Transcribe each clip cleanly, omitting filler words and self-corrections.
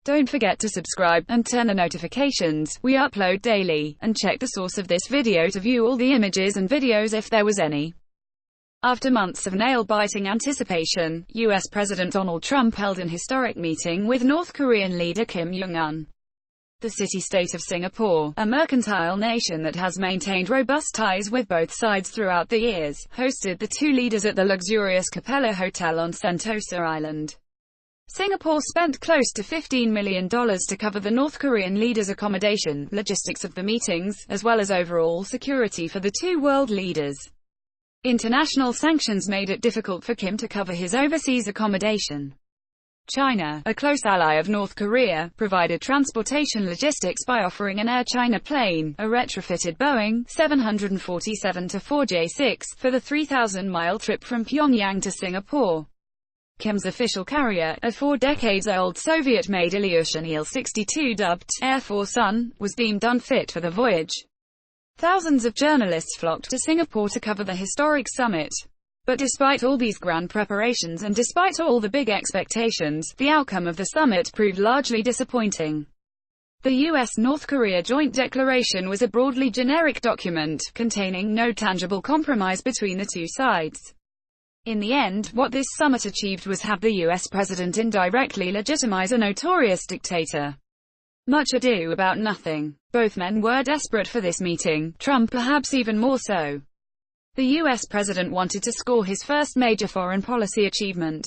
Don't forget to subscribe, and turn the notifications. We upload daily. And check the source of this video to view all the images and videos if there was any. After months of nail-biting anticipation, U.S. President Donald Trump held an historic meeting with North Korean leader Kim Jong-un. The city-state of Singapore, a mercantile nation that has maintained robust ties with both sides throughout the years, hosted the two leaders at the luxurious Capella Hotel on Sentosa Island. Singapore spent close to $15 million to cover the North Korean leaders' accommodation, logistics of the meetings, as well as overall security for the two world leaders. International sanctions made it difficult for Kim to cover his overseas accommodation. China, a close ally of North Korea, provided transportation logistics by offering an Air China plane, a retrofitted Boeing 747-4J6, for the 3,000-mile trip from Pyongyang to Singapore. Kim's official carrier, a 4 decades-old Soviet-made Ilyushin Il-62 dubbed Air Force One, was deemed unfit for the voyage. Thousands of journalists flocked to Singapore to cover the historic summit. But despite all these grand preparations and despite all the big expectations, the outcome of the summit proved largely disappointing. The U.S.-North Korea joint declaration was a broadly generic document, containing no tangible compromise between the two sides. In the end, what this summit achieved was have the U.S. president indirectly legitimize a notorious dictator. Much ado about nothing. Both men were desperate for this meeting, Trump perhaps even more so. The U.S. president wanted to score his first major foreign policy achievement.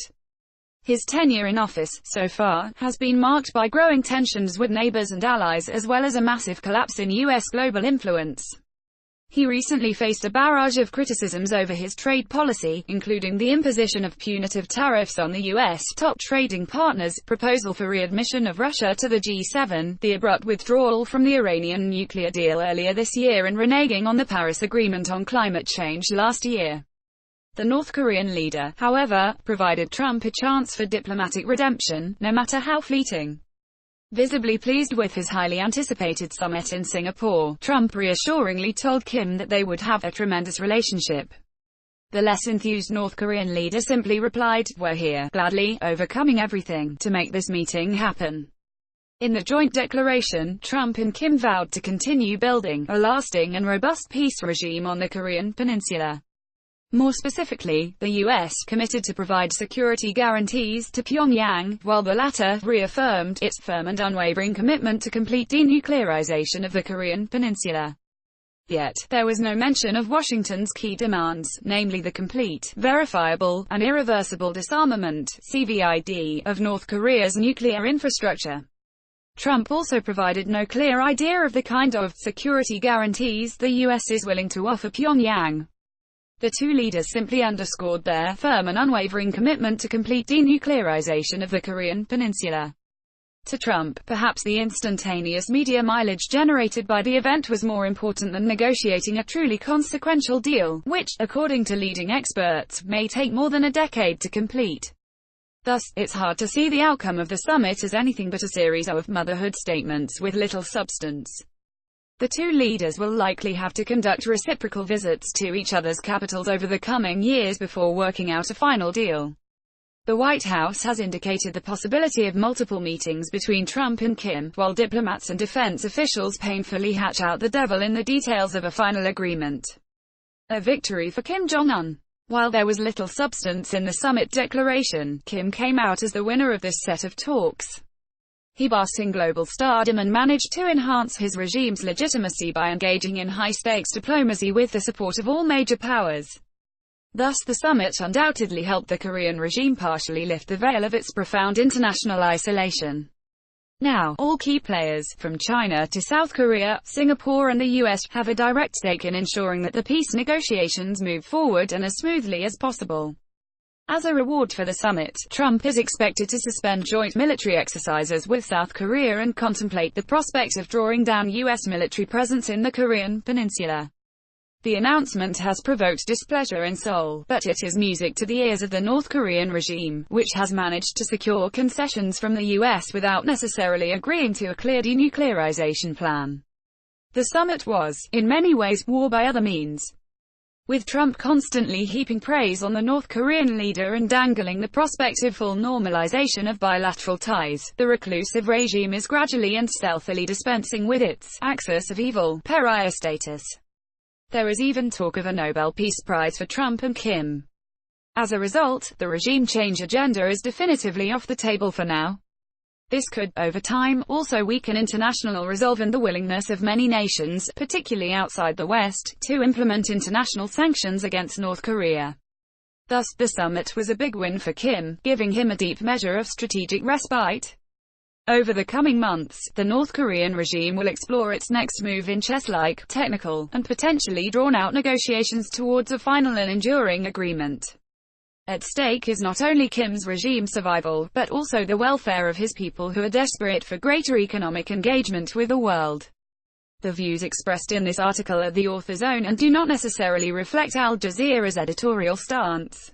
His tenure in office, so far, has been marked by growing tensions with neighbors and allies as well as a massive collapse in U.S. global influence. He recently faced a barrage of criticisms over his trade policy, including the imposition of punitive tariffs on the U.S. top trading partners, proposal for readmission of Russia to the G7, the abrupt withdrawal from the Iranian nuclear deal earlier this year and reneging on the Paris Agreement on climate change last year. The North Korean leader, however, provided Trump a chance for diplomatic redemption, no matter how fleeting. Visibly pleased with his highly anticipated summit in Singapore, Trump reassuringly told Kim that they would have a tremendous relationship. The less enthused North Korean leader simply replied, "We're here, gladly, overcoming everything, to make this meeting happen." In the joint declaration, Trump and Kim vowed to continue building a lasting and robust peace regime on the Korean peninsula. More specifically, the U.S. committed to provide security guarantees to Pyongyang, while the latter reaffirmed its firm and unwavering commitment to complete denuclearization of the Korean peninsula. Yet, there was no mention of Washington's key demands, namely the complete, verifiable, and irreversible disarmament (CVID) of North Korea's nuclear infrastructure. Trump also provided no clear idea of the kind of security guarantees the U.S. is willing to offer Pyongyang. The two leaders simply underscored their firm and unwavering commitment to complete denuclearization of the Korean peninsula. To Trump, perhaps the instantaneous media mileage generated by the event was more important than negotiating a truly consequential deal, which, according to leading experts, may take more than a decade to complete. Thus, it's hard to see the outcome of the summit as anything but a series of motherhood statements with little substance. The two leaders will likely have to conduct reciprocal visits to each other's capitals over the coming years before working out a final deal. The White House has indicated the possibility of multiple meetings between Trump and Kim, while diplomats and defense officials painfully hatch out the devil in the details of a final agreement. A victory for Kim Jong-un. While there was little substance in the summit declaration, Kim came out as the winner of this set of talks. He basked in global stardom and managed to enhance his regime's legitimacy by engaging in high-stakes diplomacy with the support of all major powers. Thus the summit undoubtedly helped the Korean regime partially lift the veil of its profound international isolation. Now, all key players, from China to South Korea, Singapore and the US, have a direct stake in ensuring that the peace negotiations move forward and as smoothly as possible. As a reward for the summit, Trump is expected to suspend joint military exercises with South Korea and contemplate the prospect of drawing down U.S. military presence in the Korean peninsula. The announcement has provoked displeasure in Seoul, but it is music to the ears of the North Korean regime, which has managed to secure concessions from the U.S. without necessarily agreeing to a clear denuclearization plan. The summit was, in many ways, war by other means. With Trump constantly heaping praise on the North Korean leader and dangling the prospect of full normalization of bilateral ties, the reclusive regime is gradually and stealthily dispensing with its axis of evil, pariah status. There is even talk of a Nobel Peace Prize for Trump and Kim. As a result, the regime change agenda is definitively off the table for now. This could, over time, also weaken international resolve and the willingness of many nations, particularly outside the West, to implement international sanctions against North Korea. Thus, the summit was a big win for Kim, giving him a deep measure of strategic respite. Over the coming months, the North Korean regime will explore its next move in chess-like, technical, and potentially drawn-out negotiations towards a final and enduring agreement. At stake is not only Kim's regime survival, but also the welfare of his people who are desperate for greater economic engagement with the world. The views expressed in this article are the author's own and do not necessarily reflect Al Jazeera's editorial stance.